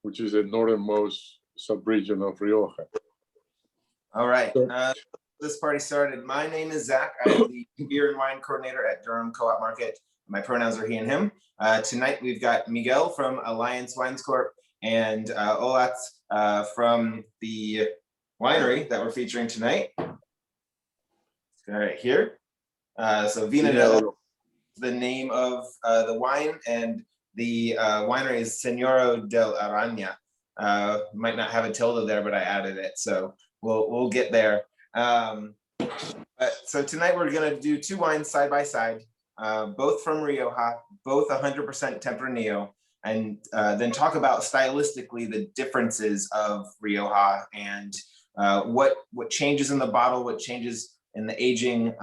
which is the northernmost sub-region of Rioja. All right. So, this party started. My name is Zach. I am the beer and wine coordinator at Durham Co-op Market. My pronouns are he and him. Tonight we've got Miguel from Alliance Wines Corp and Olatz from the winery that we're featuring tonight. All right, here. So Vina del Oja is the name of the wine, and the winery is Señora del Arana. Might not have a tilde there, but I added it, so we'll get there. So tonight we're gonna do two wines side by side, both from Rioja, both 100% Tempranillo, and then talk about stylistically the differences of Rioja and what changes in the bottle, what changes in the aging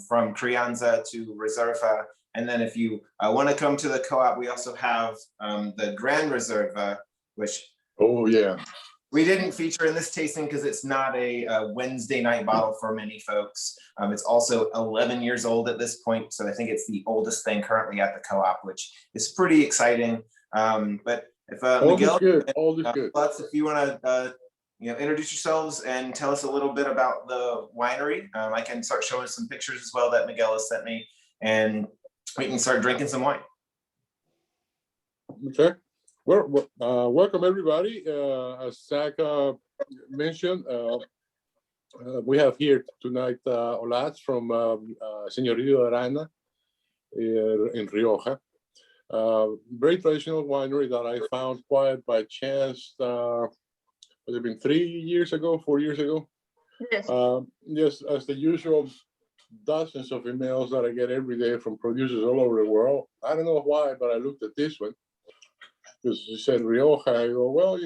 from Crianza to Reserva. And then if you want to come to the co-op, we also have the Gran Reserva, which we didn't feature in this tasting because it's not a Wednesday night bottle for many folks. It's also 11 years old at this point, so I think it's the oldest thing currently at the co-op, which is pretty exciting. But if Miguel, Olatz, if you want to introduce yourselves and tell us a little bit about the winery. I can start showing some pictures as well that Miguel has sent me, and we can start drinking some wine. Okay. Well, welcome everybody. As Zach mentioned, we have here tonight Olatz from Señora del Arana in Rioja. Very traditional winery that I found quite by chance. Has it been 4 years ago? Yes. Yes, as the usual dozens of emails that I get every day from producers all over the world. I don't know why, but I looked at this one because you said Rioja. I go, well,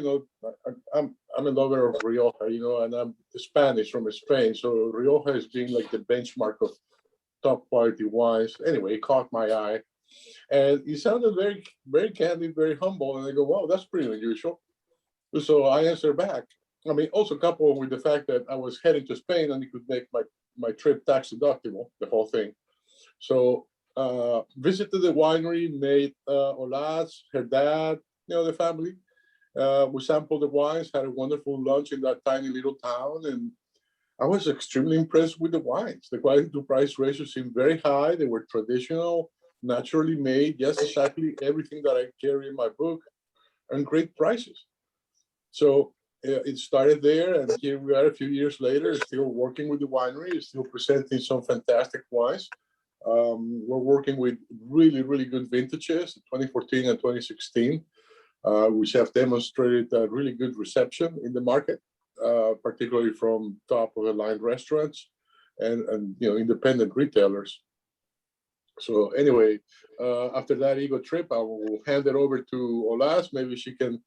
I'm a lover of Rioja, and I'm Spanish from Spain, so Rioja has been like the benchmark of top quality wines. Anyway, it caught my eye, and it sounded very, very candid, very humble, and I go, wow, that's pretty unusual. So I answered back. I mean, also coupled with the fact that I was heading to Spain and it could make my trip tax deductible, the whole thing. So visited the winery, made Olatz, her dad, the family. We sampled the wines, had a wonderful lunch in that tiny little town, and I was extremely impressed with the wines. The quality to price ratio seemed very high. They were traditional, naturally made, just exactly everything that I carry in my book, and great prices. So it started there, and here we are a few years later, still working with the winery, still presenting some fantastic wines. We're working with really, really good vintages, 2014 and 2016, which have demonstrated a really good reception in the market, particularly from top-of-the-line restaurants and independent retailers. So anyway, after that ego trip, I will hand it over to Olatz. Maybe she can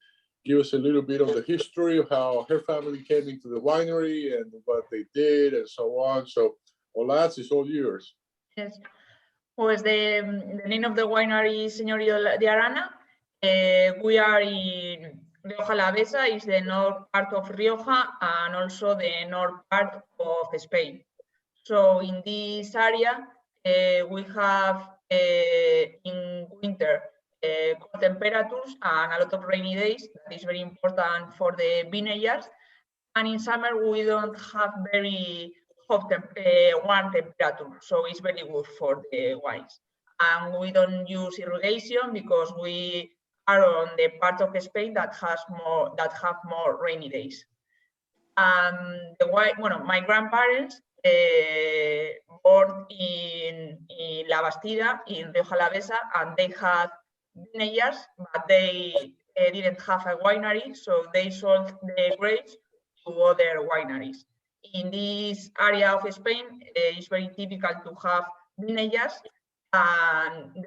give us a little bit of the history of how her family came into the winery and what they did and so on. So Olatz, is all yours. Yes. Pues the name of the winery is Señora del Arana. We are in Rioja Alavesa, is the north part of Rioja and also the north part of Spain. So in this area, we have in winter cold temperatures and a lot of rainy days. That is very important for the vineyards. And in summer, we don't have very hot warm temperature, so it's very good for the wines. And we don't use irrigation because we are on the part of Spain that have more rainy days. My grandparents born in La Bastida in Rioja Alavesa, and they had vineyards, but they didn't have a winery, so they sold the grapes to other wineries. In this area of Spain, it's very typical to have vineyards, and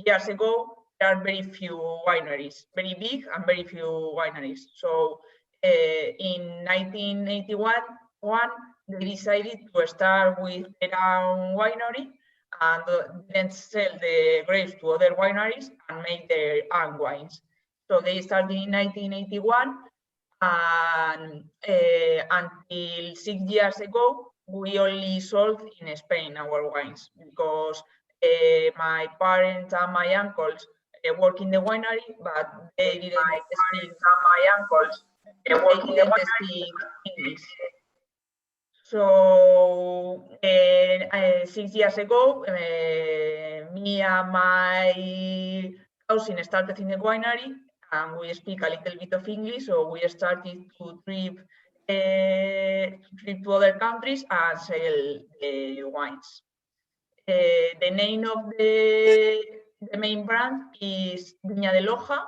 years ago there are very few wineries, very big and very few wineries. So in 1981, they decided to start with their own winery and then sell the grapes to other wineries and make their own wines. So they started in 1981, and until 6 years ago, we only sold in Spain our wines because my parents and my uncles work in the winery, but they didn't speak. My uncles They didn't speak English. So 6 years ago, me and my cousin started in the winery, and we speak a little bit of English. So we started to trip to other countries and sell the wines. The name of the main brand is Vina del Oja.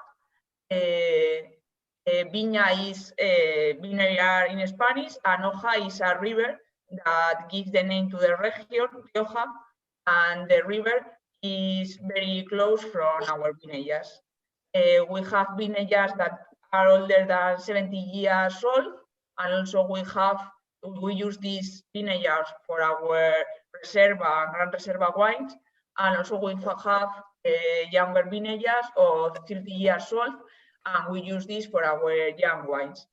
Viña is vineyard in Spanish, and Oja is a river that gives the name to the region, Rioja, and the river is very close from our vineyards. We have vineyards that are older than 70 years old, and also we use these vineyards for our Reserva and Gran Reserva wines, and also we have younger vineyards of 30 years old, and we use this for our young wines.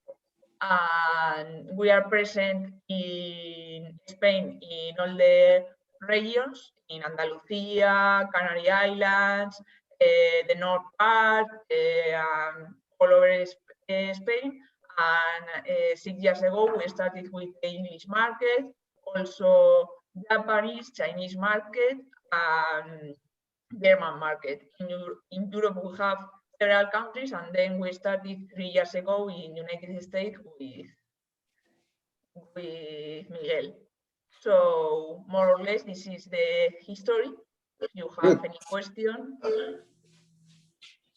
And we are present in Spain in all the regions, in Andalusia, Canary Islands, the north part, all over Spain. And 6 years ago, we started with the English market, also Japanese, Chinese market, and German market. In Europe, we have several countries, and then we started 3 years ago in United States with Miguel. So more or less, this is the history. If you have any question.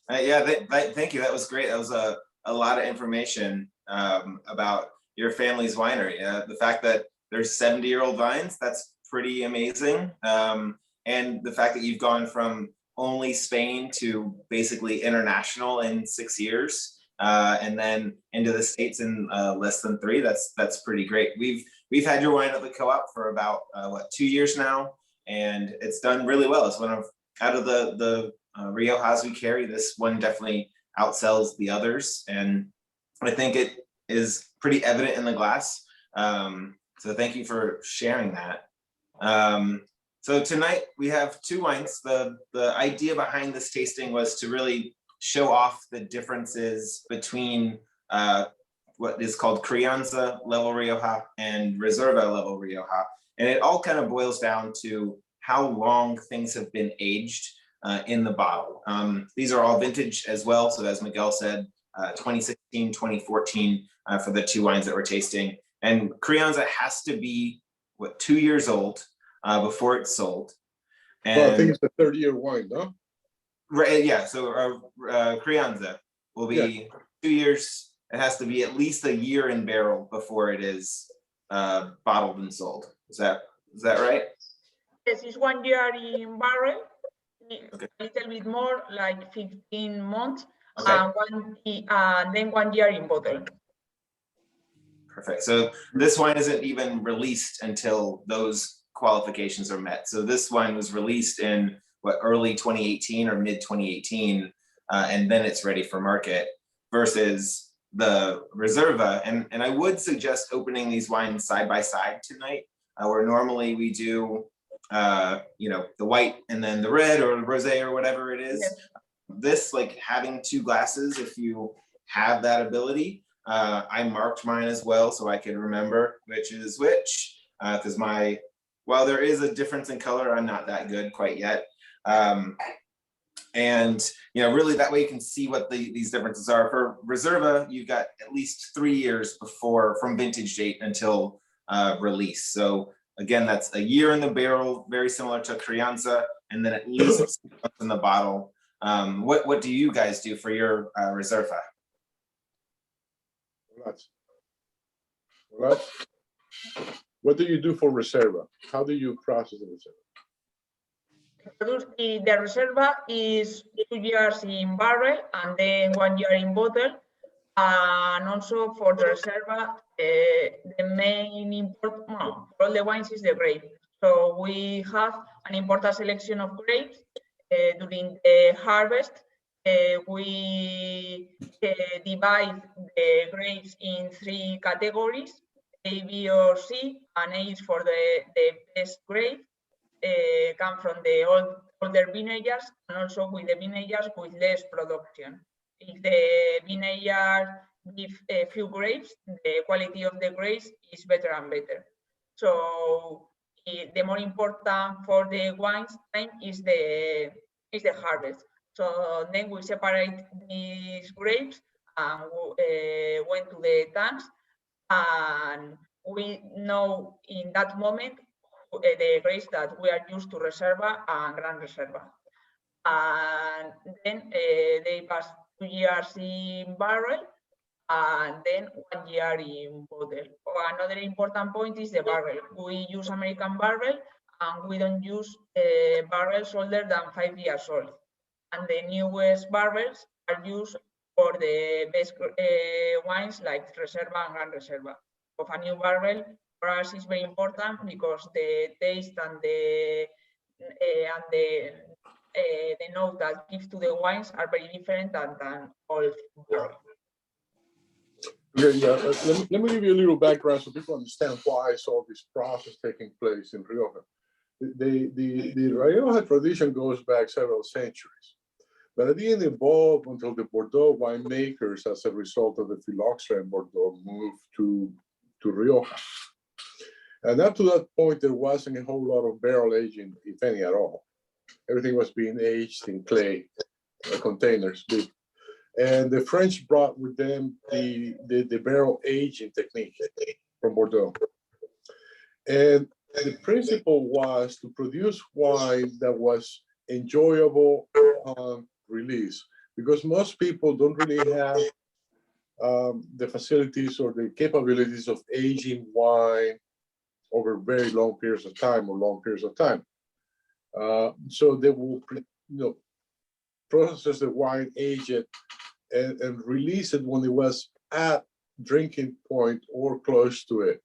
Yeah, thank you. That was great. That was a lot of information about your family's winery. The fact that there's 70-year-old vines, that's pretty amazing. And the fact that you've gone from only Spain to basically international in 6 years, and then into the States in less than 3. That's pretty great. We've had your wine at the co-op for about 2 years now, and it's done really well. It's one of out of the Riojas we carry, this one definitely outsells the others, and I think it is pretty evident in the glass. So thank you for sharing that. So tonight we have 2 wines. The idea behind this tasting was to really show off the differences between what is called Crianza level Rioja and Reserva level Rioja. And it all kind of boils down to how long things have been aged in the bottle. These are all vintage as well. So as Miguel said, 2016, 2014 for the 2 wines that we're tasting. And Crianza has to be, 2 years old before it's sold. And well, I think it's a 30-year wine, no? Right, yeah, so Crianza will be 2 years. It has to be at least a year in barrel before it is bottled and sold. Is that right? Yes, it's 1 year in barrel, Okay. a little bit more, like 15 months, Okay. and then 1 year in bottle. Perfect. So this wine isn't even released until those qualifications are met. So this wine was released in early 2018 or mid 2018, and then it's ready for market, versus the Reserva. And I would suggest opening these wines side by side tonight, where normally we do the white and then the red or the rosé or whatever it is. Yes. This, like having 2 glasses, if you have that ability. I marked mine as well so I can remember which is which, because while there is a difference in color, I'm not that good quite yet. And really that way you can see what these differences are. For Reserva, you've got at least 3 years from vintage date until release. So again, that's a year in the barrel, very similar to Crianza, and then at least 6 months in the bottle. What do you guys do for your Reserva? Olatz. What do you do for Reserva? How do you process the Reserva? The Reserva is 2 years in barrel and then 1 year in bottle. And also for the Reserva, the main import for all the wines is the grape. So we have an important selection of grapes during the harvest. We divide the grapes in 3 categories, A, B, or C, and A is for the best grape, come from the older vineyards, and also with the vineyards with less production. If the vineyard give a few grapes, the quality of the grapes is better and better. So the more important for the wines time is the harvest. So then we separate these grapes and went to the tanks, and we know in that moment the grapes that we are used to Reserva and Gran Reserva. And then they pass 2 years in barrel and then 1 year in bottle. Another important point is the barrel. We use American barrel and we don't use barrels older than 5 years old. And the newest barrels are used for the best wines like Reserva and Gran Reserva. Of a new barrel for us is very important because the taste and the note that gives to the wines are very different than old barrel. Yeah. Let me give you a little background so people understand why is all this process taking place in Rioja. The Rioja tradition goes back several centuries, but it didn't evolve until the Bordeaux winemakers, as a result of the phylloxera in Bordeaux, moved to Rioja. And up to that point, there wasn't a whole lot of barrel aging, if any at all. Everything was being aged in clay containers. And the French brought with them the barrel aging technique from Bordeaux. And the principle was to produce wine that was enjoyable upon release, because most people don't really have the facilities or the capabilities of aging wine over very long periods of time or long periods of time. So they will, process the wine, age it, and release it when it was at drinking point or close to it.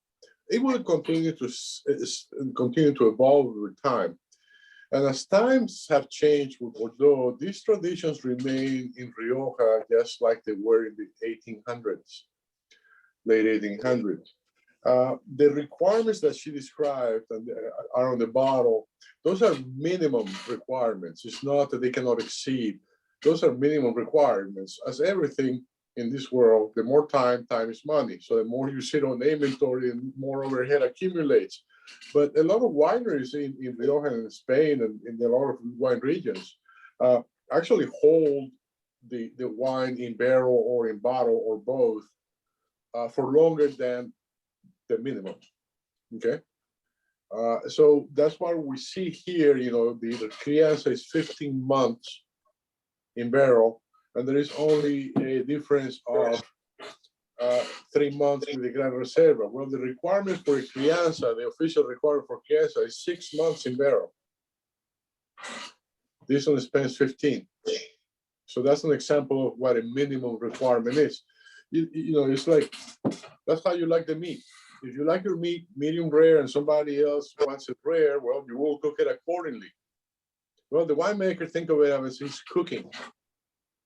It will continue to evolve over time. And as times have changed with Bordeaux, these traditions remain in Rioja just like they were in the 1800s, late 1800s. The requirements that she described and are on the bottle, those are minimum requirements. It's not that they cannot exceed. Those are minimum requirements. As everything in this world, the more time is money. So the more you sit on the inventory, and more overhead accumulates. But a lot of wineries in Rioja and Spain and in a lot of wine regions actually hold the wine in barrel or in bottle or both for longer than the minimum. Okay. So that's why we see here, the Crianza is 15 months in barrel, and there is only a difference of 3 months with the Gran Reserva. Well, the requirement for a Crianza, the official requirement for Crianza is 6 months in barrel. This one spends 15. So that's an example of what a minimum requirement is. It's like, that's how you like the meat. If you like your meat medium rare and somebody else wants it rare, well, you will cook it accordingly. Well, the winemaker, think of it as he's cooking.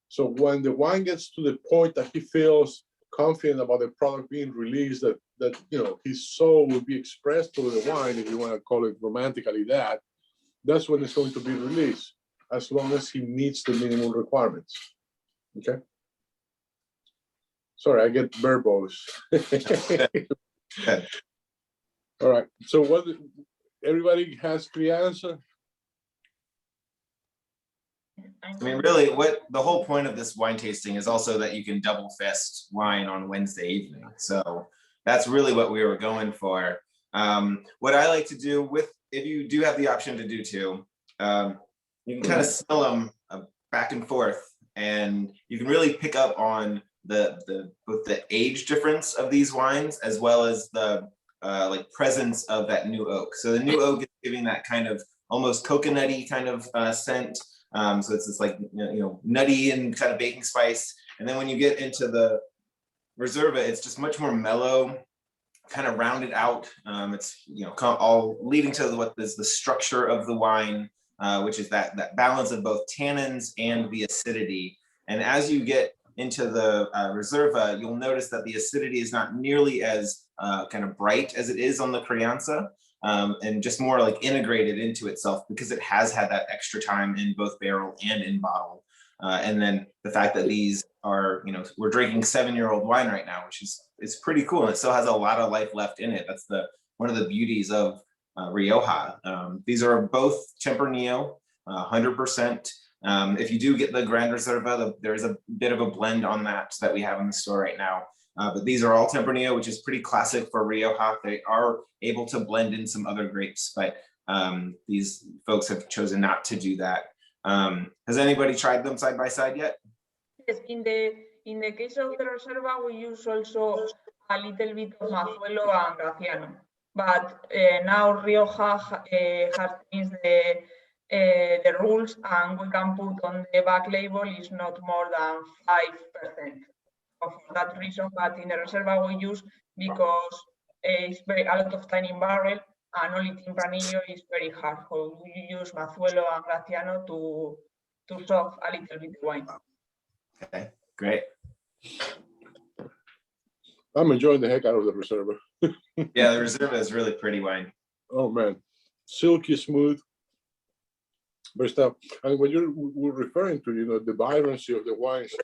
So when the wine gets to the point that he feels confident about the product being released, that his soul will be expressed through the wine, if you want to call it romantically that's when it's going to be released, as long as he meets the minimum requirements. Okay. Sorry, I get verbose. All right. So everybody has Crianza? I mean, really, what the whole point of this wine tasting is also that you can double fist wine on Wednesday evening. So that's really what we were going for. What I like to do if you do have the option to do two, you can kind of smell them back and forth, and you can really pick up on both the age difference of these wines as well as the presence of that new oak. So the new oak is giving that kind of almost coconutty kind of scent. So it's this nutty and kind of baking spice. And then when you get into the Reserva, it's just much more mellow, kind of rounded out. It's all leading to what is the structure of the wine, which is that balance of both tannins and the acidity. And as you get into the Reserva, you'll notice that the acidity is not nearly as kind of bright as it is on the Crianza. and just more like integrated into itself because it has had that extra time in both barrel and in bottle. And then the fact that these are, we're drinking 7-year-old wine right now, which is pretty cool. And it still has a lot of life left in it. That's one of the beauties of Rioja. These are both Tempranillo, 100%. If you do get the Grand Reserva, there's a bit of a blend on that we have in the store right now. But these are all Tempranillo, which is pretty classic for Rioja. They are able to blend in some other grapes, but these folks have chosen not to do that. Has anybody tried them side by side yet? Yes, in the case of the Reserva, we use also a little bit of Mazuelo and Graciano. But now Rioja has changed the rules, and we can put on the back label is not more than 5%. So for that reason, but in the Reserva we use because it's a lot of time in barrel, and only Tempranillo is very hard. So we use Mazuelo and Graciano to soak a little bit the wine. Okay, great. I'm enjoying the heck out of the Reserva. Yeah, the Reserva is really pretty wine. Oh man, silky smooth. But stuff. And when we're referring to, the vibrancy of the wines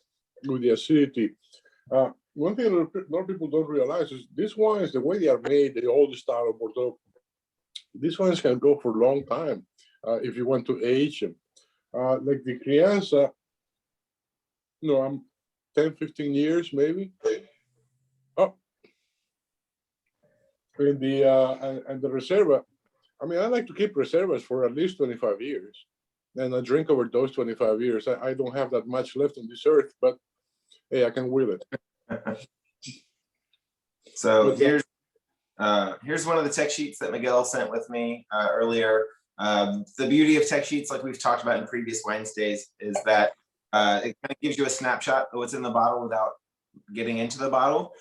with the acidity, one thing a lot of people don't realize is these wines, the way they are made, the old style of Bordeaux, these wines can go for a long time if you want to age them. Like the Crianza, I'm 10, 15 years maybe. Oh, and the Reserva, I like to keep Reservas for at least 25 years. And I drink over those 25 years. I don't have that much left on this earth, but hey, I can will it. So here's one of the tech sheets that Miguel sent with me earlier. The beauty of tech sheets, like we've talked about in previous wine stays, is that it kind of gives you a snapshot of what's in the bottle without getting into the bottle.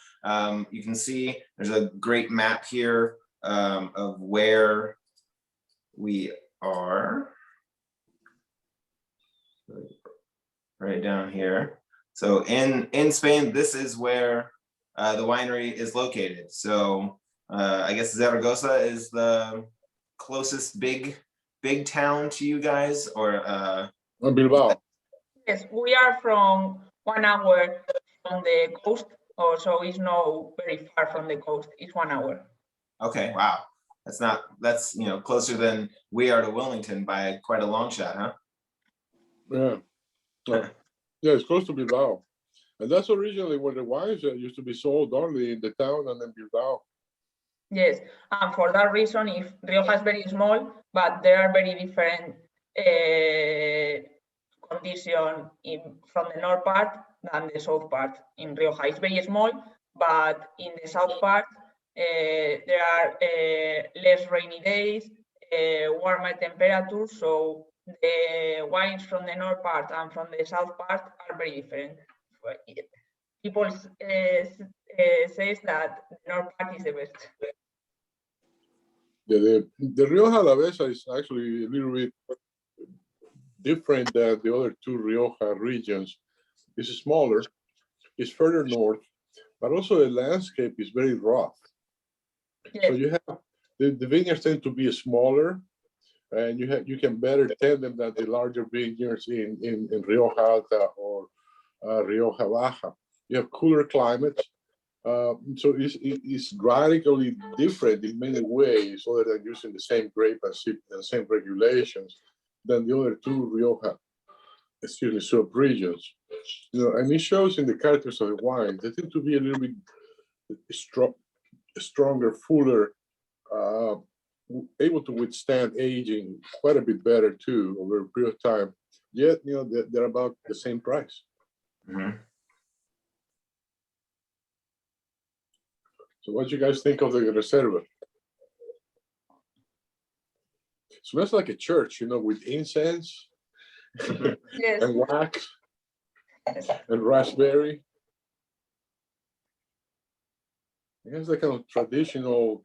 You can see there's a great map here of where we are. Right down here. So in Spain, this is where the winery is located. So I guess Zaragoza is the closest big town to you guys, or Bilbao. Yes, we are from 1 hour from the coast, so it's not very far from the coast. It's 1 hour. Okay, wow. That's closer than we are to Wilmington by quite a long shot, huh? Yeah. Yeah, it's close to Bilbao. And that's originally where the wines used to be sold, only in the town and in Bilbao. Yes, and for that reason, if Rioja is very small, but there are very different conditions from the north part than the south part. In Rioja, it's very small, but in the south part, there are less rainy days, warmer temperatures, so the wines from the north part and from the south part are very different. People says that the north part is the best. The Rioja Alavesa is actually a little bit different than the other two Rioja regions. It's smaller, it's further north, but also the landscape is very rough. Yes. So you have the vineyards tend to be smaller, and you can better tend them than the larger vineyards in Rioja Alta or Rioja Baja. You have cooler climates, so it's radically different in many ways, other than using the same grape and same regulations than the other two Rioja, sub-regions. And it shows in the characters of the wine. They tend to be a little bit stronger, fuller, able to withstand aging quite a bit better too over a period of time. Yet, they're about the same price. Mm-hmm. So what do you guys think of the Reserva? It smells like a church, with incense Yes. and wax and raspberry. It has that kind of traditional,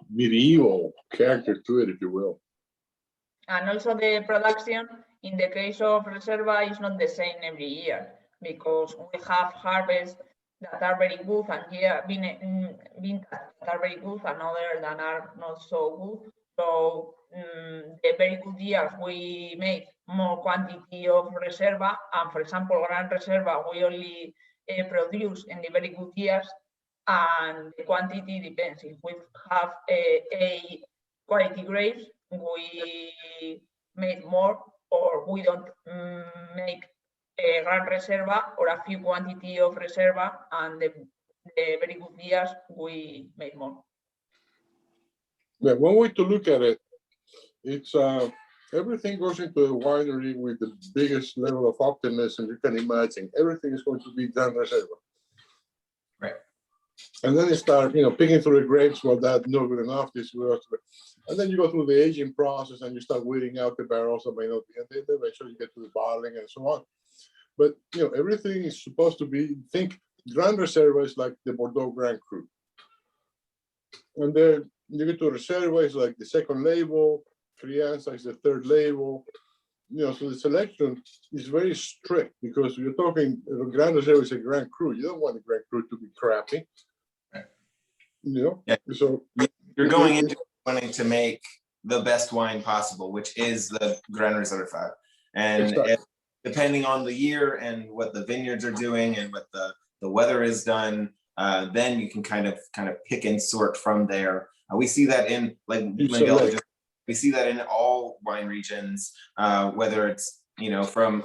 medieval character to it, if you will. And also the production, in the case of Reserva, is not the same every year, because we have harvest that are very good, and yeah, vintage that are very good, and others that are not so good. So the very good years we make more quantity of Reserva, and for example, Gran Reserva we only produce in the very good years, and the quantity depends. If we have a quality grapes, we make more, or we don't make a Gran Reserva or a few quantity of Reserva, and the very good years we make more. Yeah, one way to look at it, it's everything goes into the winery with the biggest level of optimism you can imagine. Everything is going to be Gran Reserva. Right. And then you start, picking through the grapes. Well, that's not good enough. And then you go through the aging process, and you start weeding out the barrels that may not be, and then eventually you get to the bottling and so on. But everything is supposed to be. Think Gran Reserva is like the Bordeaux Grand Cru, and then you get to Reserva is like the second label. Crianza is the third label. So the selection is very strict, because you're talking Gran Reserva is a Grand Cru. You don't want the Grand Cru to be crappy. Yeah. So you're going into wanting to make the best wine possible, which is the Gran Reserva. And exactly. Depending on the year and what the vineyards are doing and what the weather is done, then you can kind of pick and sort from there. We see that in, like Miguel just, we see that in all wine regions, whether it's from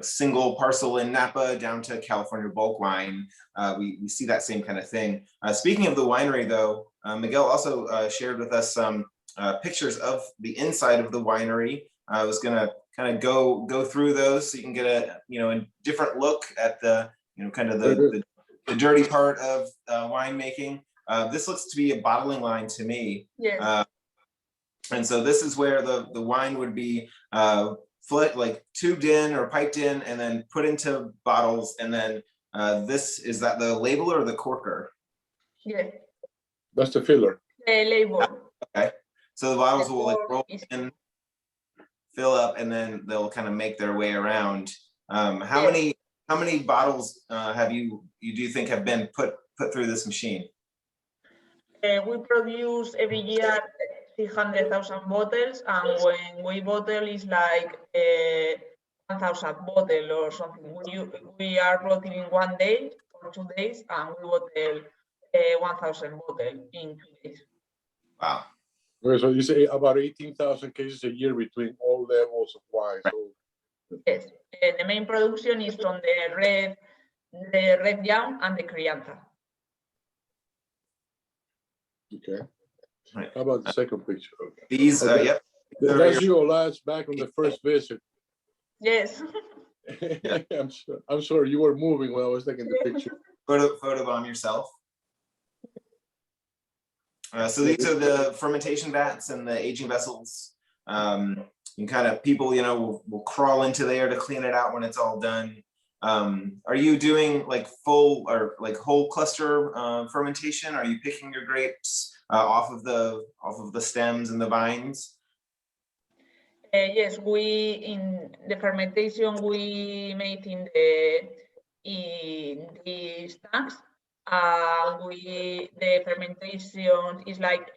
single parcel in Napa down to California bulk wine. We see that same kind of thing. Speaking of the winery, though, Miguel also shared with us some pictures of the inside of the winery. I was gonna kind of go through those so you can get a different look at the kind of the dirty part of winemaking. This looks to be a bottling line to me. Yeah. And so this is where the wine would be like tubed in or piped in and then put into bottles. And then is that the label or the corker? Yeah. That's the filler. The label. Okay. So the bottles will like roll in, fill up, and then they'll kind of make their way around. How many bottles do you think have been put through this machine? We produce every year 300,000 bottles, and when we bottle is like 1,000 bottles or something. We are bottling in 1 day or 2 days, and we bottle 1,000 bottles in 2 days. Wow. Okay, so you say about 18,000 cases a year between all levels of wine. So yes, the main production is from the red young and the Crianza. Okay. Right. How about the second picture? Okay. These, okay. Yep. That's you, Olatz, back on the first visit. Yes. Yeah. I'm sorry, you were moving when I was taking the picture. Photobomb yourself. So these are the fermentation vats and the aging vessels. People, will crawl into there to clean it out when it's all done. Are you doing like full or like whole cluster fermentation? Are you picking your grapes off of the stems and the vines? Yes, in the fermentation we made in these tanks. The fermentation is like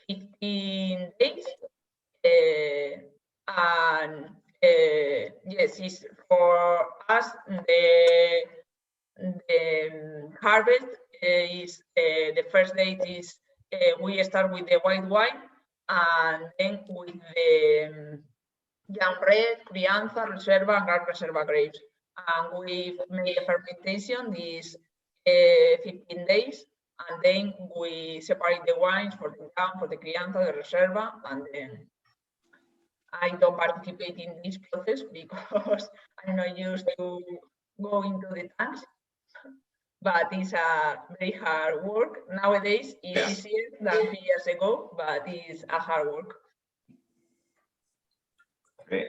15 days, and yes, it's for us the harvest is the first date is we start with the white wine, and then with the young red, Crianza, Reserva, and Gran Reserva grapes. And we made the fermentation these 15 days, and then we separate the wines for the young, for the Crianza, the Reserva, and then I don't participate in this process because I'm not used to go into the tanks. But it's a very hard work. Nowadays, it's easier than 3 years ago, but it's a hard work. Great.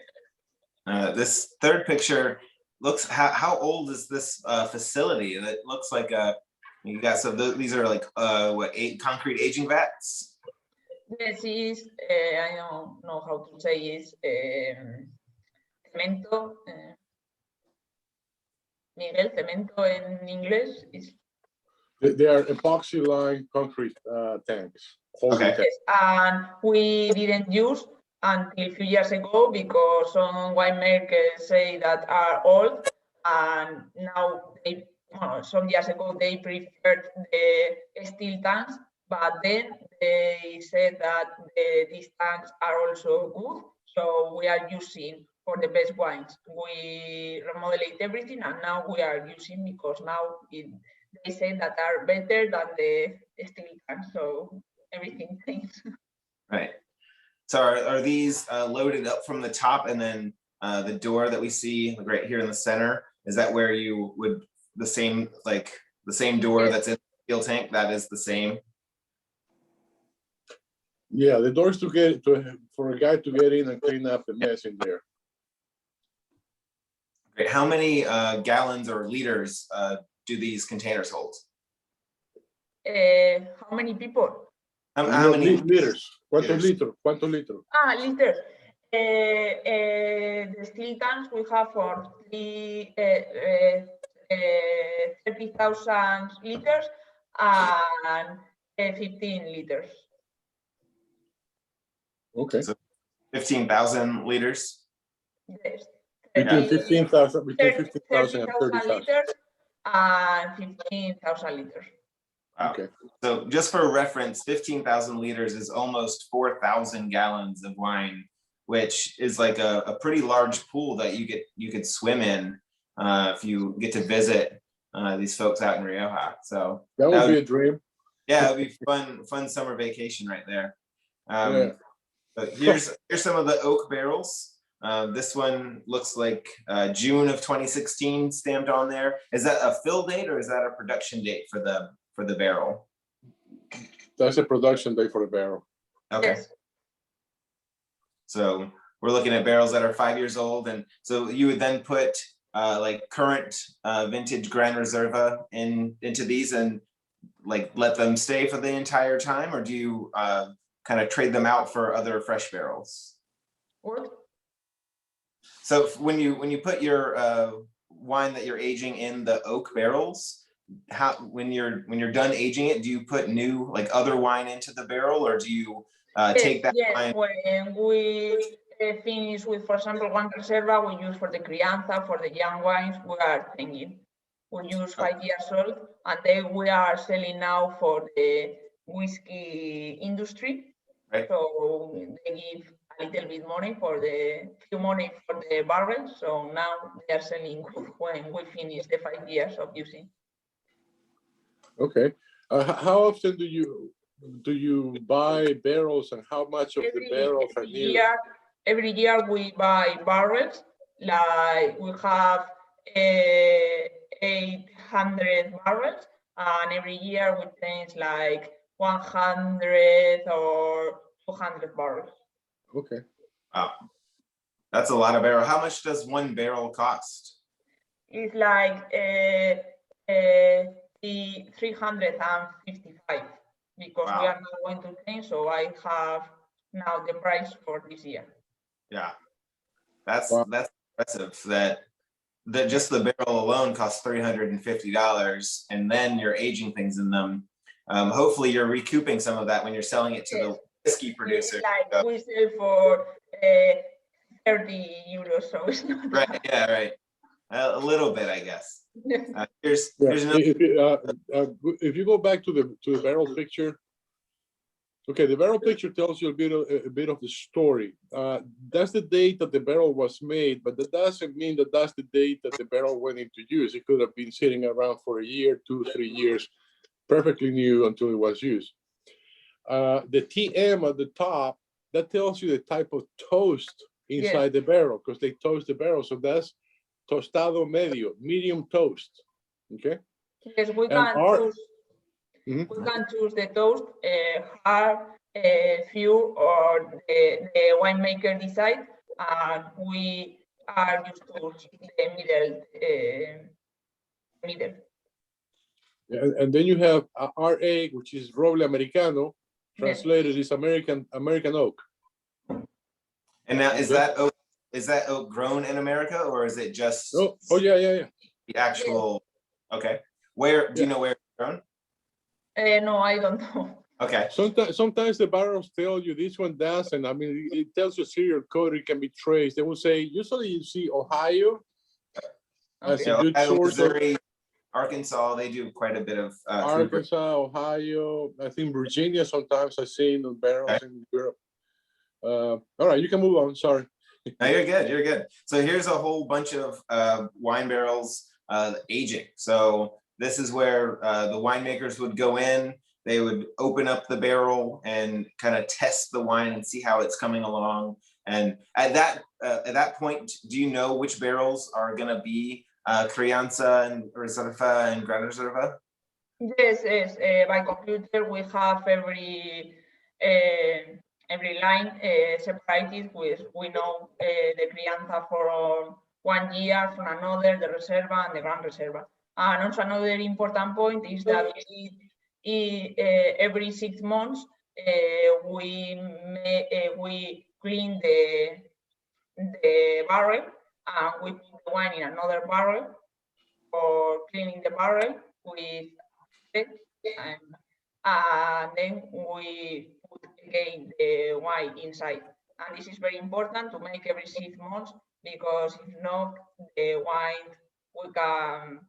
This third picture looks, how old is this facility? It looks like you got these are like 8 concrete aging vats? This is, I don't know how to say, is cemento. Miguel, cemento en inglés is. They are epoxy-lined concrete tanks. holding Okay. tanks. And we didn't use until a few years ago because some winemakers say that are old, and now they, well, some years ago they preferred the steel tanks, but then they said that these tanks are also good, so we are using for the best wines. We remodeled everything, and now we are using because now they say that are better than the steel tanks, so everything changed. Right. So are these loaded up from the top, and then the door that we see like right here in the center, is that where you would the same door Yes. that's in the steel tank, that is the same? Yeah, the doors for a guy to get in and clean up the mess in there. Great. How many gallons or liters do these containers hold? How many people? How many? Liters? ¿Cuántos Liters. litros? ¿Cuántos litros? Liters. The steel tanks we have for 30,000 liters and 15 liters. Okay. So 15,000 liters. Yes. Between 15,000 and 30,000 30,000. liters and 15,000 liters. Wow. Okay. So just for reference, 15,000 liters is almost 4,000 gallons of wine, which is like a pretty large pool that you could swim in if you get to visit these folks out in Rioja. So That would be a dream. yeah, it'd be fun summer vacation right there. Yeah. But here's some of the oak barrels. This one looks like June of 2016 stamped on there. Is that a fill date or is that a production date for the barrel? That's a production day for the barrel. Okay. Yes. So we're looking at barrels that are 5 years old, and so you would then put like current vintage Grand Reserva into these and like let them stay for the entire time, or do you kind of trade them out for other fresh barrels? What? So when you put your wine that you're aging in the oak barrels, when you're done aging it, do you put new like other wine into the barrel, or do you take that wine? When we finish with, for example, one Reserva, we use for the Crianza, for the young wines, we are changing. We use 5 years old, and then we are selling now for the whiskey industry. Right. So they give a little bit money for the barrel. So now they are selling when we finish the 5 years of using. Okay. How often do you buy barrels, and how much of the barrels are new? Every year we buy barrels. Like we have 800 barrels, and every year we change like 100 or 200 barrels. Okay. Wow, that's a lot of barrel. How much does one barrel cost? It's like 355 because Wow. we are now going to change. So I have now the price for this year. Yeah, that's Wow. that's impressive. That just the barrel alone costs $350, and then you're aging things in them. Hopefully, you're recouping some of that when you're selling it to the whiskey producer. Like we sell for 30 euros, so it's not Right? Yeah, right. A little bit, I guess. Here's Yeah. another. If you go back to the barrel picture, okay, the barrel picture tells you a bit of the story. That's the date that the barrel was made, but that doesn't mean that that's the date that the barrel went into use. It could have been sitting around for a year, 2-3 years, perfectly new until it was used. The TM at the top, that tells you the type of toast inside the barrel, because they toast the barrel. So that's tostado medio, medium toast. Okay. Yes, we can choose. We can choose the toast, hard, few, or the winemaker decide, and we are used to the middle. And then you have RA, which is Roble Americano, translated is American oak. And now is that oak grown in America, or is it just? Oh yeah. The actual, okay. Where, do you know where it's grown? No, I don't know. Okay. Sometimes the barrels tell you this one doesn't. I mean, it tells you serial code, it can be traced. They will say, usually you see Ohio as a good Ohio, source of Missouri, Arkansas, they do quite a bit of Arkansas, Ohio. I think Virginia sometimes I've seen on barrels in Europe. All right, you can move on. Sorry. No, you're good. You're good. So here's a whole bunch of wine barrels aging. So this is where the winemakers would go in. They would open up the barrel and kind of test the wine and see how it's coming along. And at that point, do you know which barrels are going to be Crianza and Reserva and Gran Reserva? Yes, yes. By computer, we have every line separated with, we know the Crianza for 1 year, from another, the Reserva and the Gran Reserva. And also another important point is that every 6 months we clean the barrel and we put the wine in another barrel for cleaning the barrel with it, and then we put again the wine inside. And this is very important to make every 6 months, because if not, the wine we can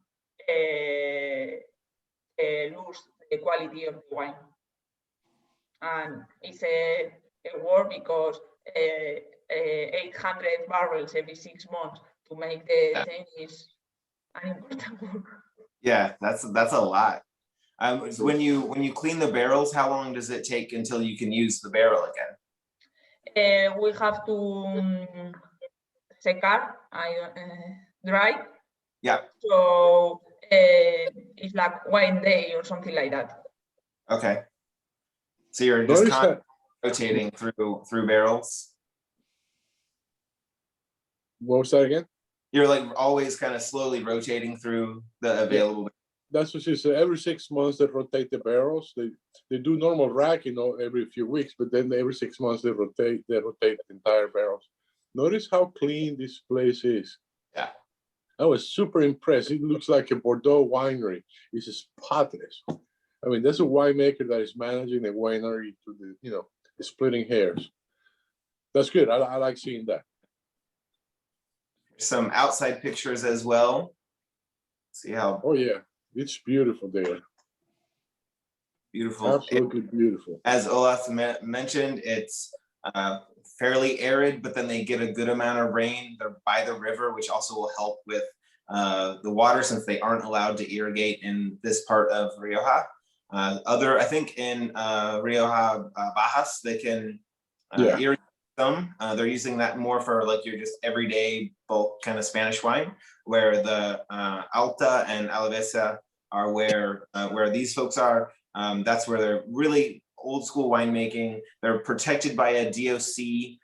lose the quality of the wine. And it's a work, because 800 barrels every 6 months to make the thing is an important work. Yeah, that's a lot. So when you clean the barrels, how long does it take until you can use the barrel again? We have to secar, dry. Yeah. So it's like 1 day or something like that. Okay. So you're just rotating through barrels. What was that again? You're like always kind of slowly rotating through the available. Yeah. That's what she said. Every 6 months they rotate the barrels. They do normal racking every few weeks, but then every 6 months they rotate the entire barrels. Notice how clean this place is. Yeah. I was super impressed. It looks like a Bordeaux winery. It's spotless. I mean, that's a winemaker that is managing a winery to the, splitting hairs. That's good. I like seeing that. Some outside pictures as well. See how. Oh yeah, it's beautiful there. Beautiful. Absolutely beautiful. As Olatz mentioned, it's fairly arid, but then they get a good amount of rain. They're by the river, which also will help with the water, since they aren't allowed to irrigate in this part of Rioja. I think in Rioja Bajas, they can irrigate some. They're using that more for like your just everyday bulk kind of Spanish wine, where the Alta and Alavesa are where these folks are. That's where they're really old school winemaking. They're protected by a DOC,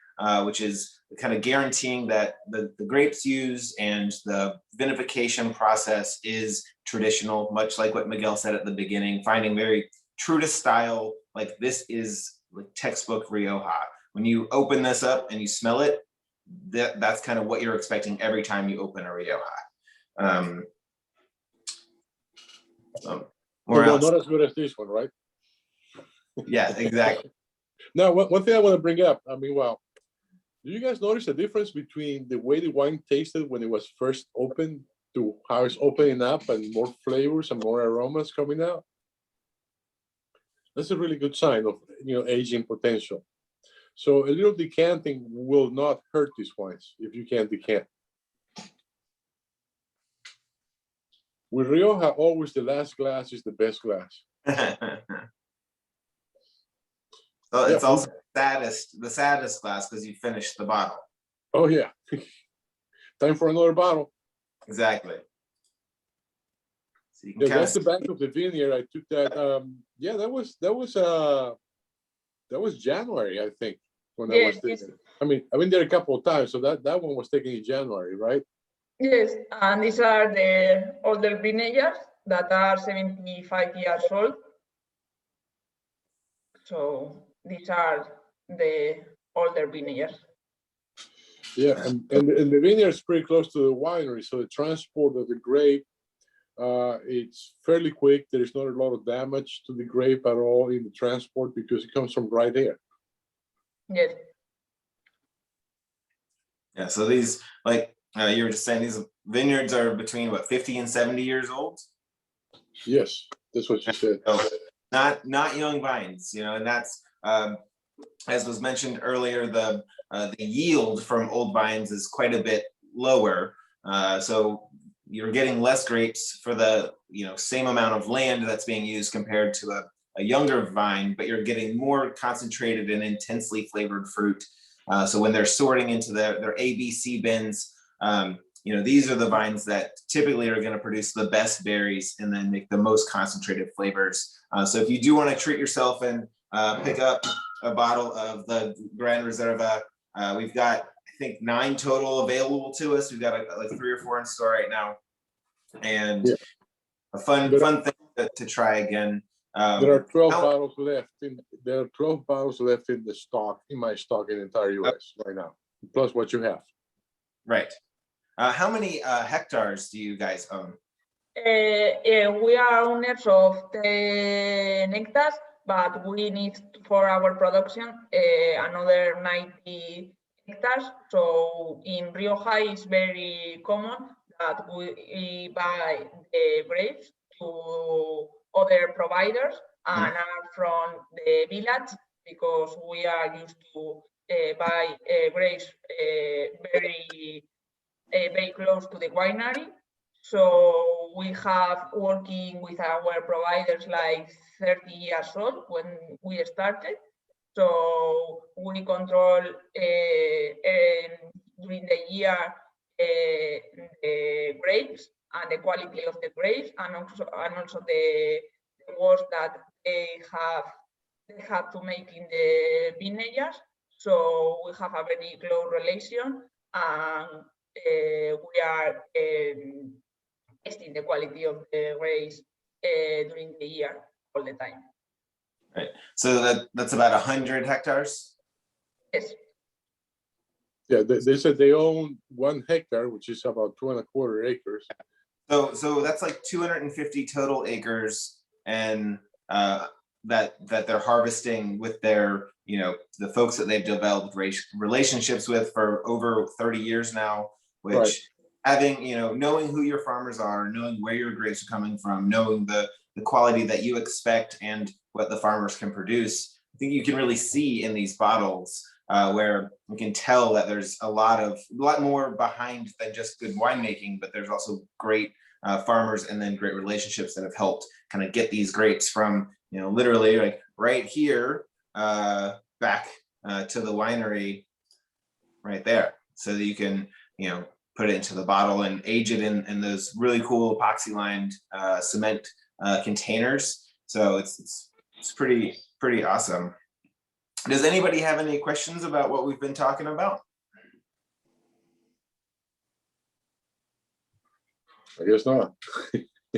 which is kind of guaranteeing that the grapes used and the vinification process is traditional, much like what Miguel said at the beginning, finding very true to style. Like this is like textbook Rioja. When you open this up and you smell it, that's kind of what you're expecting every time you open a Rioja. Well, not as good as this one, right? Yeah, exactly. Now, one thing I want to bring up, I mean, wow, do you guys notice the difference between the way the wine tasted when it was first opened to how it's opening up and more flavors and more aromas coming out? That's a really good sign of aging potential. So a little decanting will not hurt these wines if you can decant. With Rioja, always the last glass is the best glass. So it's also the saddest glass because you finished the bottle. Oh yeah. Time for another bottle. Exactly. So you can that's the back of the vineyard. I took that. Yeah, that was January, I think, when I was there. I mean, I've been there a couple of times, so that one was taken in January, right? Yes, and these are the older vineyards that are 75 years old. So these are the older vineyards. Yeah, and the vineyard is pretty close to the winery, so the transport of the grape, it's fairly quick. There is not a lot of damage to the grape at all in the transport because it comes from right there. Yes. Yeah, so these, like you were just saying, these vineyards are between what, 50 and 70 years old? Yes, that's what you said. So not young vines, and that's as was mentioned earlier, the yield from old vines is quite a bit lower. So you're getting less grapes for the same amount of land that's being used compared to a younger vine, but you're getting more concentrated and intensely flavored fruit. So when they're sorting into their ABC bins, these are the vines that typically are going to produce the best berries and then make the most concentrated flavors. So if you do want to treat yourself and pick up a bottle of the Gran Reserva, we've got, I think, 9 total available to us. We've got like 3 or 4 in store right now, and a fun thing to try again. There are 12 bottles left. There are 12 bottles left in the stock, in my stock in the entire U.S. right now, plus what you have. Right. How many hectares do you guys own? We are owners of 10 hectares, but we need for our production another 90 hectares. So in Rioja, it's very common that we buy the grapes to other providers and are from the village, because we are used to buy grapes very close to the winery. So we have working with our providers like 30 years old when we started. So we control during the year the grapes and the quality of the grapes, and also the work that they have to make in the vineyards. So we have a very close relation, and we are testing the quality of the grapes during the year all the time. Right. So that's about 100 hectares? Yes. Yeah, they said they own 1 hectare, which is about 2.25 acres. So that's like 250 total acres, and that they're harvesting with their, the folks that they've developed relationships with for over 30 years now, which Right. Having, knowing who your farmers are, knowing where your grapes are coming from, knowing the quality that you expect and what the farmers can produce, I think you can really see in these bottles where you can tell that there's a lot more behind than just good winemaking, but there's also great farmers and then great relationships that have helped kind of get these grapes from, literally like right here back to the winery right there, so that you can, put it into the bottle and age it in those really cool epoxy lined cement containers. So it's pretty awesome. Does anybody have any questions about what we've been talking about? I guess not.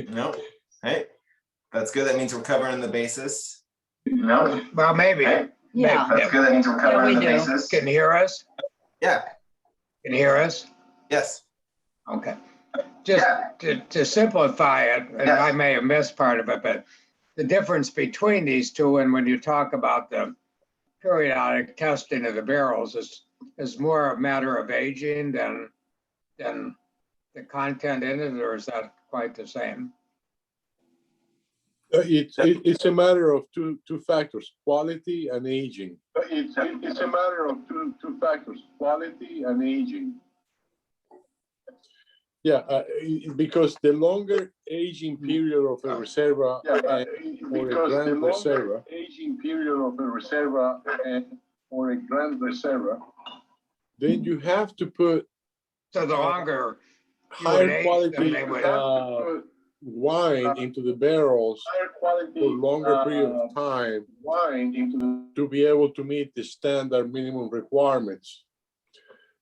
No. Hey, that's good. That means we're covering the basis. No. Well, maybe. Yeah. That's good. That means we're covering the we do. basis. Can you hear us? Yeah. Can you hear us? Yes. Okay. Just to simplify it, and I may have missed part of it, but the difference between these two, and when you talk about the periodic testing of the barrels, is more a matter of aging than the content in it, or is that quite the same? It's a matter of two factors: quality and aging. It's a matter of two factors: quality and aging. Yeah, because the longer aging period of a reserva or a Gran Reserva, aging period of a reserva or a Gran Reserva, then you have to put So the longer higher quality wine into the barrels for longer period of time to be able to meet the standard minimum requirements.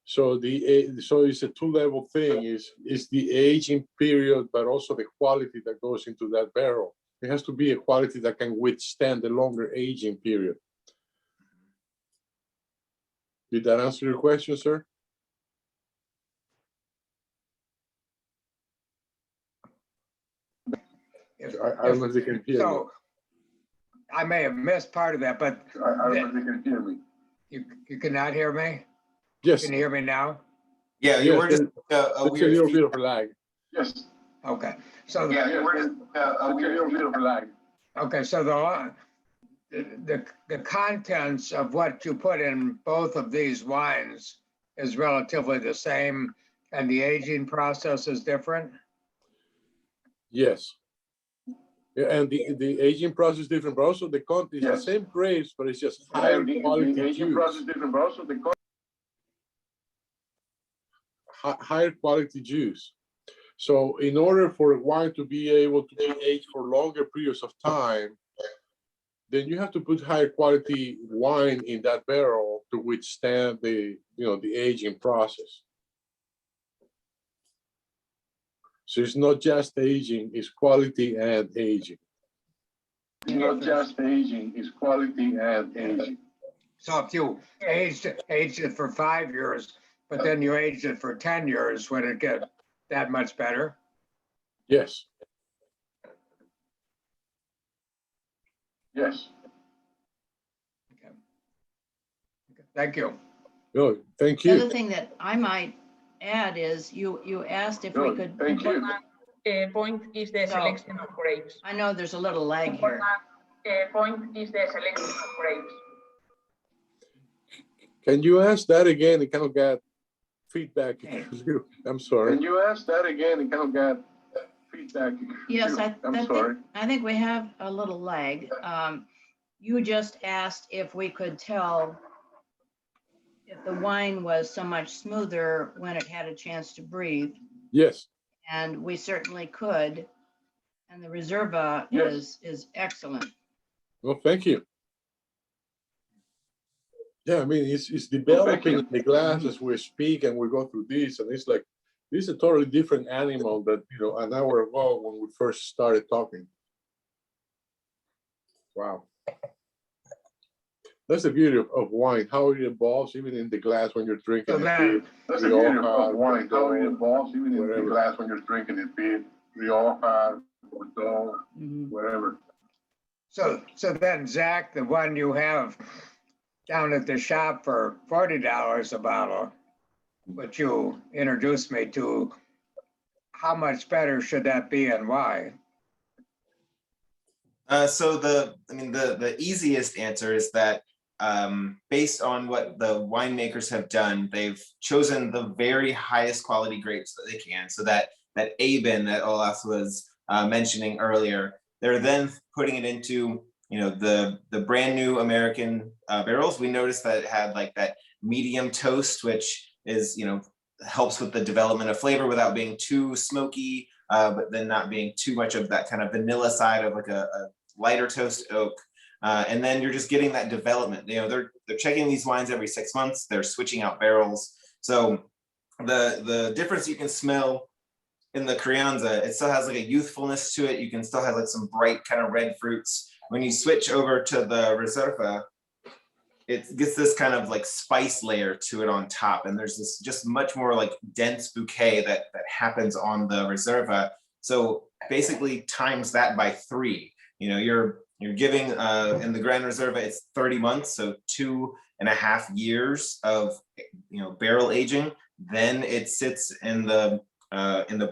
So it's a 2-level thing. Is the aging period, but also the quality that goes into that barrel. It has to be a quality that can withstand the longer aging period. Did that answer your question, sir? I don't know if they can hear me. So I may have missed part of that, but I don't know if they can hear me. you cannot hear me? Yes. Can you hear me now? Yeah, you Yes, were just a it's a weird little feedback. bit of lag. Yes. Okay, so, Yeah, you were just a little bit of lag. okay, so the contents of what you put in both of these wines is relatively the same, and the aging process is different? Yes. Yeah, and the aging process is different, but also the content is the same grapes, but it's just higher quality juice. Higher quality juice. So in order for wine to be able to be aged for longer periods of time, then you have to put higher quality wine in that barrel to withstand the aging process. So it's not just aging, it's quality and aging. It's not just aging, it's quality and aging. So if you aged it for 5 years, but then you aged it for 10 years, would it get that much better? Yes. Yes. Okay. Thank you. Good. Thank The other you. thing that I might add is you asked if we Good. could, Thank you. Point is the selection of grapes. I know there's a little lag here. Point is the selection of grapes. Can you ask that again? It kind of got feedback. I'm sorry. Can you ask that again? It kind of got feedback. Yes, I'm sorry. I think we have a little lag. You just asked if we could tell if the wine was so much smoother when it had a chance to breathe, Yes. and we certainly could. And the Reserva Yes. is excellent. Well, thank you. Yeah, I mean, it's developing in the glass as we speak and we go through this, and it's like, this is a totally different animal that, an hour ago when we first started talking. Wow. That's the beauty of wine, how it evolves even in the glass when you're drinking So it. then, That's the beauty of Rioja, wine, how it Bordeaux, evolves even in the whatever. glass when you're drinking it, be it Rioja, Bordeaux, Mhm. whatever. so then, Zach, the one you have down at the shop for $40 a bottle, which you introduced me to, how much better should that be and why? So the easiest answer is that based on what the winemakers have done, they've chosen the very highest quality grapes that they can. So that Aben that Olatz was mentioning earlier, they're then putting it into the brand new American barrels. We noticed that it had like that medium toast, which is helps with the development of flavor without being too smoky, but then not being too much of that kind of vanilla side of like a lighter toast oak. And then you're just getting that development. They're checking these wines every 6 months. They're switching out barrels. So the difference you can smell in the Crianza, it still has like a youthfulness to it. You can still have like some bright kind of red fruits. When you switch over to the Reserva, it gets this kind of like spice layer to it on top. And there's this just much more like dense bouquet that happens on the Reserva. So basically times that by 3. You're giving in the Grand Reserva, it's 30 months, so 2.5 years of barrel aging. Then it sits in the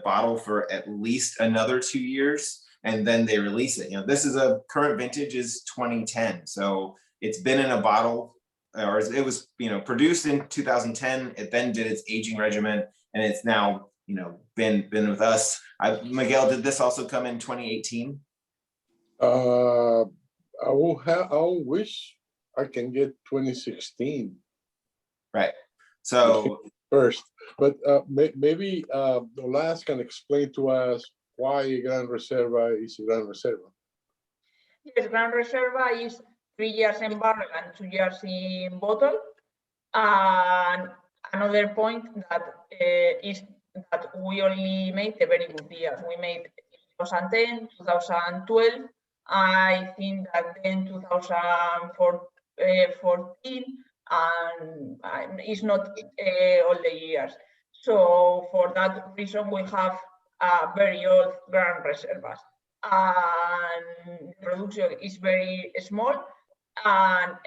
bottle for at least another 2 years, and then they release it. This is a current vintage is 2010, so it's been in a bottle, or it was produced in 2010. It then did its aging regimen, and it's now been with us. Miguel, did this also come in 2018? I will wish I can get 2016. Right. So first, but maybe Olatz can explain to us why Gran Reserva is Gran Reserva. Yes, Gran Reserva is 3 years in barrel and 2 years in bottle. And another point that is that we only made the very good years. We made 2010, 2012. I think that then 2014, and it's not all the years. So for that reason, we have very old Gran Reservas. and production is very small, and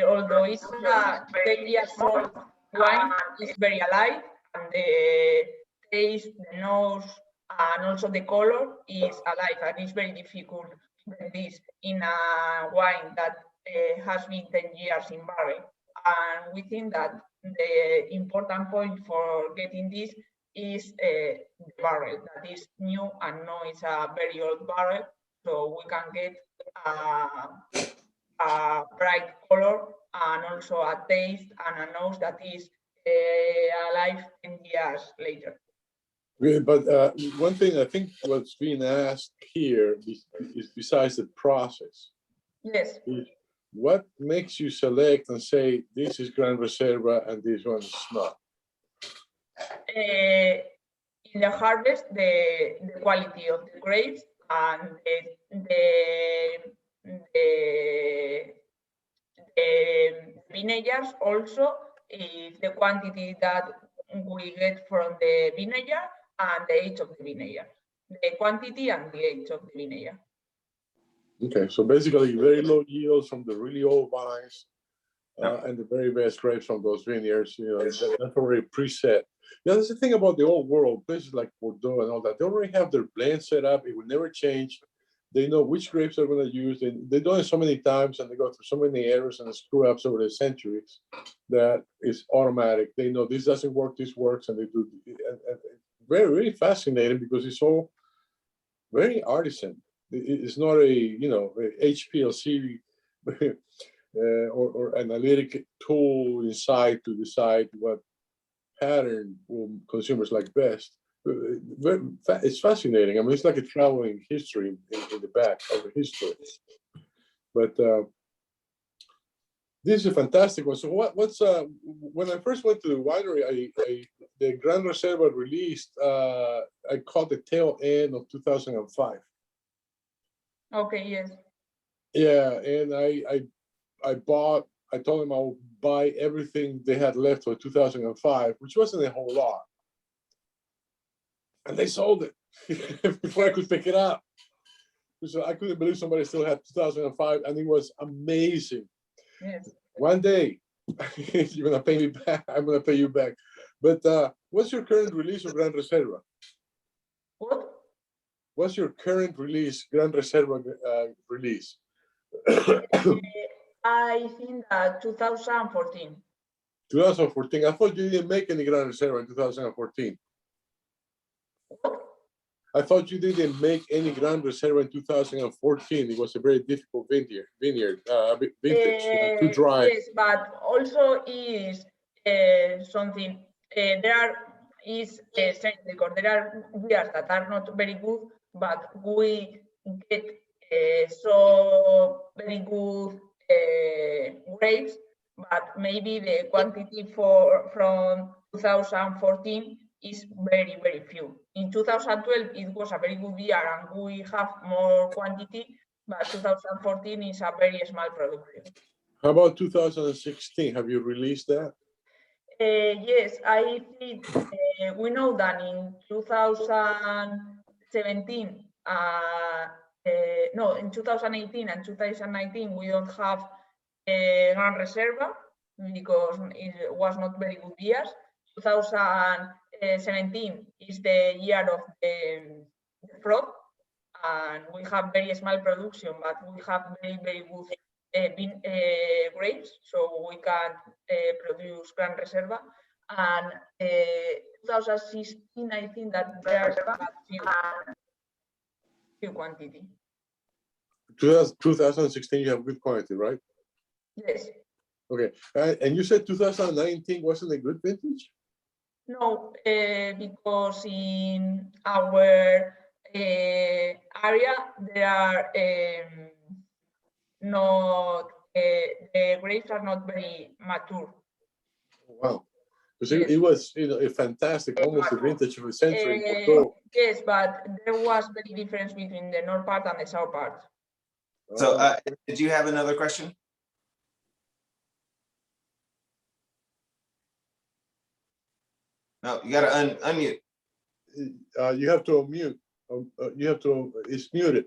although it's a 10 years old wine, it's very alive, and the taste, the nose, and also the color is alive, and it's very difficult to get this in a wine that has been 10 years in barrel. And we think that the important point for getting this is the barrel, that is new and no, it's a very old barrel, so we can get a bright color and also a taste and a nose that is alive 10 years later. Yeah, but one thing I think what's being asked here is besides the process, Yes. is what makes you select and say this is Gran Reserva and this one is not? In the harvest, the quality of the grapes and the vineyards also, is the quantity that we get from the vineyard and the age of the vineyard. The quantity and the age of the vineyard. Okay, so basically very low yields from the really old vines and the very best grapes from those vineyards, you know, that's already preset. Yeah, that's the thing about the old world, places like Bordeaux and all that, they already have their blend set up, it will never change. They know which grapes they're going to use, and they've done it so many times and they go through so many errors and screw ups over the centuries that it's automatic. They know this doesn't work, this works, and they do. And very, really fascinating because it's all very artisan. It's not a, you know, a HPLC or analytic tool inside to decide what pattern will consumers like best. It's fascinating. I mean, it's like a traveling history in the back of the history. But this is a fantastic one. So what's when I first went to the winery, the Gran Reserva released, I caught the tail end of 2005. Okay, yes. Yeah, and I told them I would buy everything they had left for 2005, which wasn't a whole lot. And they sold it before I could pick it up. So I couldn't believe somebody still had 2005, and it was amazing. Yes. One day, you're gonna pay me back. I'm gonna pay you back. But what's your current release of Gran Reserva? What? What's your current release, Gran Reserva release? I think that 2014. 2014. I thought you didn't make any Gran Reserva in 2014. What? I thought you didn't make any Gran Reserva in 2014. It was a very difficult vintage, too dry. Yes, but also is something. There is record. There are years that are not very good, but we get so very good grapes. But maybe the quantity from 2014 is very, very few. In 2012, it was a very good year and we have more quantity, but 2014 is a very small production. How about 2016? Have you released that? Yes, I think we know that in 2017, no, in 2018 and 2019, we don't have Gran Reserva because it was not very good years. 2017 is the year of the fraud, and we have very small production, but we have very, very good grapes, so we can produce Gran Reserva. And 2016, I think that there's few quantity. 2016, you have good quality, right? Yes. Okay, and you said 2019 wasn't a good vintage? No, because in our area there are not the grapes are not very mature. Wow, because it was, you know, a fantastic, almost a vintage of a century. Yes, but there was very difference between the north part and the south part. So, did you have another question? No, you got to unmute. You have to unmute. You have to, it's muted.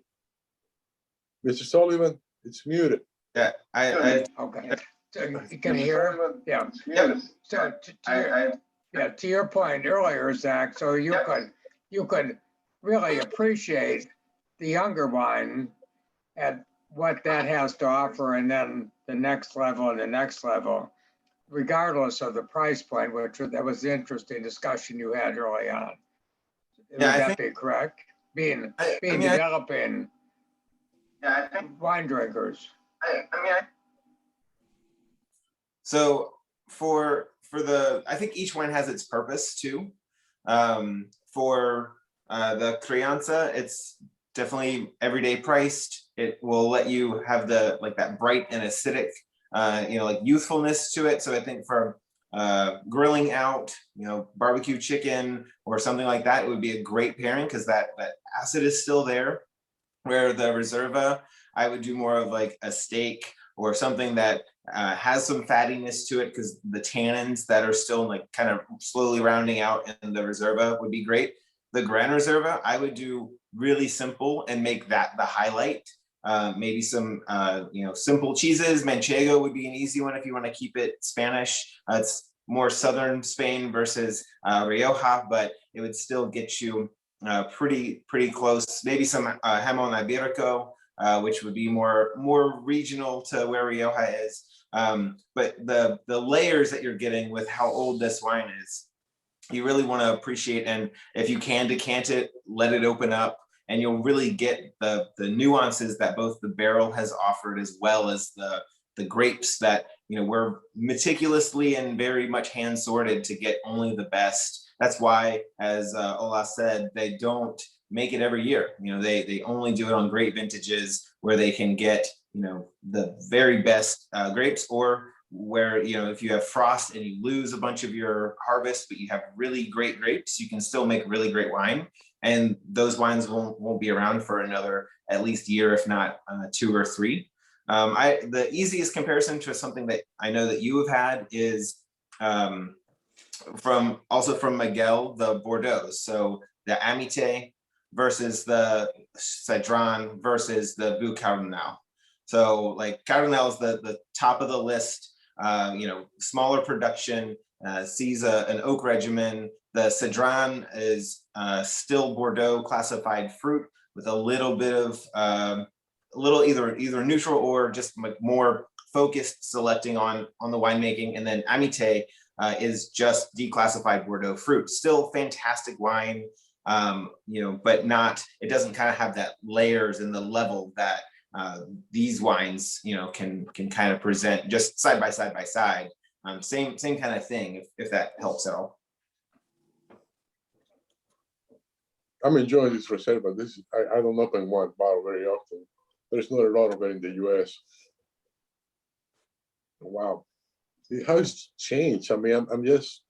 Mr. Sullivan, it's muted. Yeah, I Okay. So you can hear? Yeah. So to your point earlier, Zach, so you could really appreciate the younger wine at what that has to offer, and then the next level and the next level, regardless of the price point, that was the interesting discussion you had early on. Would Yeah, I that be correct? Being developing wine drinkers. So for the, I think each wine has its purpose too. For the Crianza, it's definitely everyday priced. It will let you have the like that bright and acidic, like youthfulness to it. So I think for grilling out, barbecue chicken or something like that, it would be a great pairing because that acid is still there. Where the Reserva, I would do more of like a steak or something that has some fattiness to it because the tannins that are still like kind of slowly rounding out in the Reserva would be great. The Gran Reserva, I would do really simple and make that the highlight. Maybe some, simple cheeses. Manchego would be an easy one if you want to keep it Spanish. It's more southern Spain versus Rioja, but it would still get you pretty close. Maybe some jamón ibérico, which would be more regional to where Rioja is. But the layers that you're getting with how old this wine is, you really want to appreciate. And if you can decant it, let it open up, and you'll really get the nuances that both the barrel has offered, as well as the grapes that were meticulously and very much hand sorted to get only the best. That's why, as Ola said, they don't make it every year. They only do it on great vintages where they can get the very best grapes, or where if you have frost and you lose a bunch of your harvest, but you have really great grapes, you can still make really great wine. And those wines won't be around for another at least year, if not 2 or 3. The easiest comparison to something that I know that you have had is from Miguel, the Bordeaux. So the Amite versus the Cedron versus the Beau Cardinal. So like Cardinal is the top of the list, smaller production, sees an oak regimen. The Cedron is still Bordeaux classified fruit with a little bit of either neutral or just more focused selecting on the winemaking. And then Amite is just declassified Bordeaux fruit. Still fantastic wine, but it doesn't kind of have that layers and the level that these wines, can kind of present just side by side. Same kind of thing, if that helps at all. I'm enjoying this Reserva. I don't open one bottle very often. There's not a lot of it in the US. Wow. It has changed. I mean, I'm just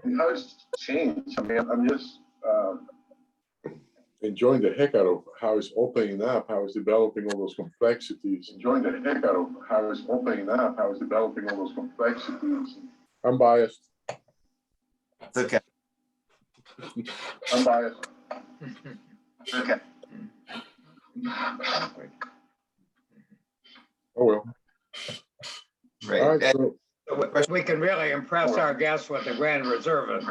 It has changed. I mean, I'm just enjoying the heck out of how it's opening up, how it's developing all those complexities. enjoying the heck out of how it's opening up, how it's developing all those complexities. I'm biased. It's okay. I'm biased. Okay. Oh well. Right. All right. So, We can really impress our guests with the Grand Reserva.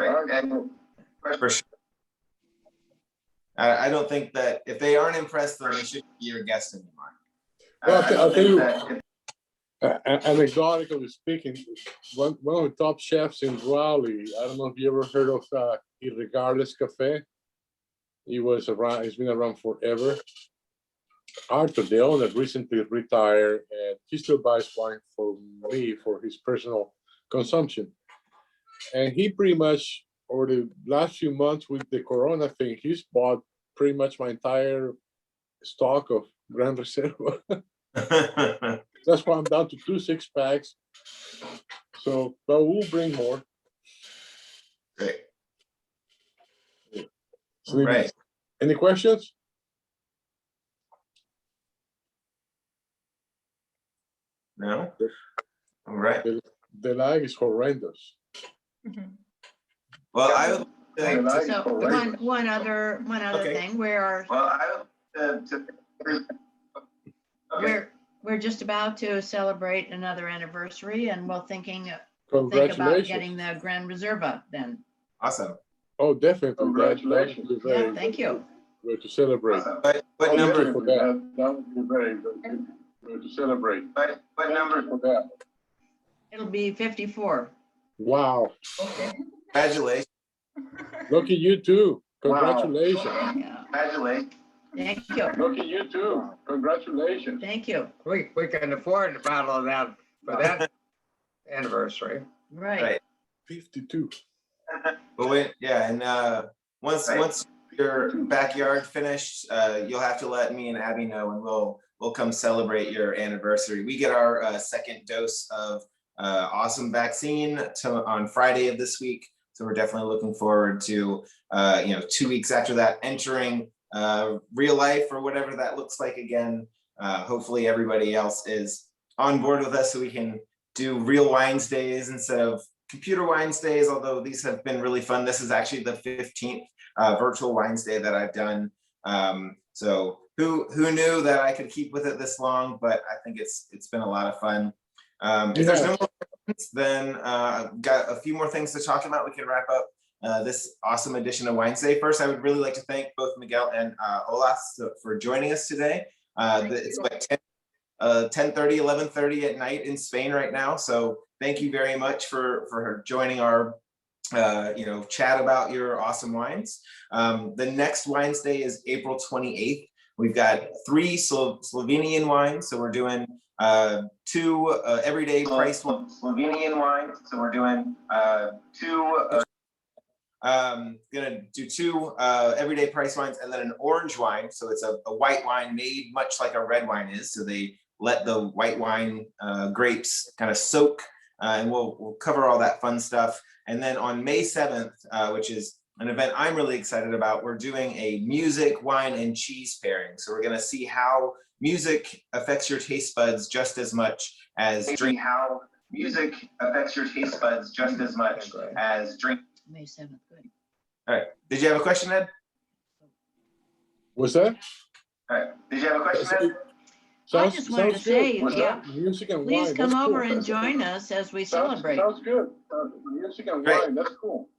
For sure. I don't think that if they aren't impressed, then they shouldn't be your guest anymore. well, I'll tell you, anecdotically speaking, one of the top chefs in Raleigh, I don't know if you ever heard of Irregardless Cafe. He's been around forever. Arthur, the owner, recently retired, and he still buys wine for me for his personal consumption. And he pretty much, over the last few months with the Corona thing, he's bought pretty much my entire stock of Gran Reserva. That's why I'm down to 2 6-packs. So, but we'll bring more. Great. So, Right. any questions? No? All right. The lag is horrendous. Mhm. Well, I would like And I So correct. one other Okay. thing, we're just about to celebrate another anniversary, and we're think about Congratulations. getting the Grand Reserva then. Awesome. Oh, definitely. Congratulations. That would be Yeah, very thank you. good to celebrate. What Oh, number? definitely. That would be very good to celebrate. What number for that? It'll be 54. Wow. Okay. Congratulations. Lucky you too. Wow. Congratulations. Yeah. Congratulations. Thank you. Look at you too. Congratulations. Thand you. We can afford to bottle that for that anniversary. Right. Right. 52. But and once your backyard finished, you'll have to let me and Abby know, and we'll come celebrate your anniversary. We get our second dose of awesome vaccine on Friday of this week, so we're definitely looking forward to 2 weeks after that entering real life or whatever that looks like again. Hopefully everybody else is on board with us so we can do real wines days instead of computer wines days, although these have been really fun. This is actually the 15th virtual wines day that I've done. So who knew that I could keep with it this long, but I think it's been a lot of fun. If there's no more questions, then I've got a few more things to talk about. We can wrap up this awesome edition of Wine Day. First, I would really like to thank both Miguel and Olatz for joining us today. It's like 10:30, 11:30 at night in Spain right now. So thank you very much for joining our chat about your awesome wines. The next Wines Day is April 28th. We've got 3 Slovenian wines. So we're doing 2 everyday price Slovenian wines. So we're doing 2 gonna do 2 everyday price wines and then an orange wine. So it's a white wine made much like a red wine is. So they let the white wine grapes kind of soak, and we'll cover all that fun stuff. And then on May 7th, which is an event I'm really excited about, we're doing a music, wine, and cheese pairing. So we're gonna see how music affects your taste buds just as much as drink. How music affects your taste buds just as much as drink. May 7th, good. All right. Did you have a question, Ed? What's that? All right. Did you have a question, Ed? I just wanted to say, What's yeah, that? Music and please wine. come That's over cool. and join us as we celebrate. Sounds good. Music and Great. wine, that's cool.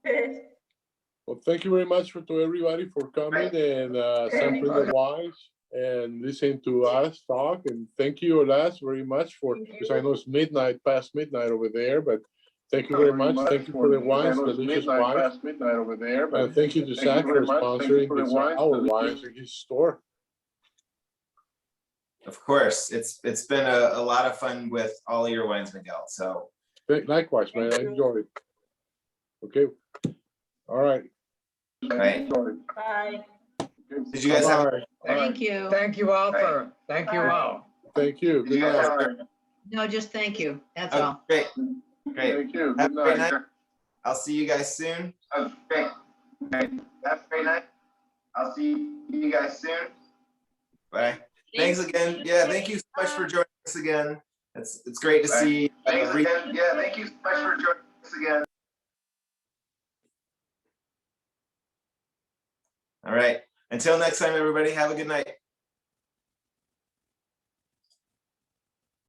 Well, thank you very much to everybody for coming and sampling the wines and listening to us talk. And thank you, Olatz, very much because I know it's past midnight over there, but thank you very much. Thank you for the wines, delicious wines. Past midnight over there, but And thank you to Zach for sponsoring our wines in his store. Of course. It's been a lot of fun with all of your wines, Miguel. So Likewise, man. I enjoyed it. Okay. All right. Right. Bye. Did you guys have Bye. Thank you. Thank you all thank you all. Thank you. Good night. No, just thank you. That's all. Great. Thank you. Have Good a great night. night. I'll see you guys soon. Great. Have a great night. I'll see you guys soon. Bye. Thanks again. Yeah, thank you so much for joining us again. It's great to see. Thanks again. Yeah, thank you so much for joining us again. All right. Until next time, everybody, have a good night.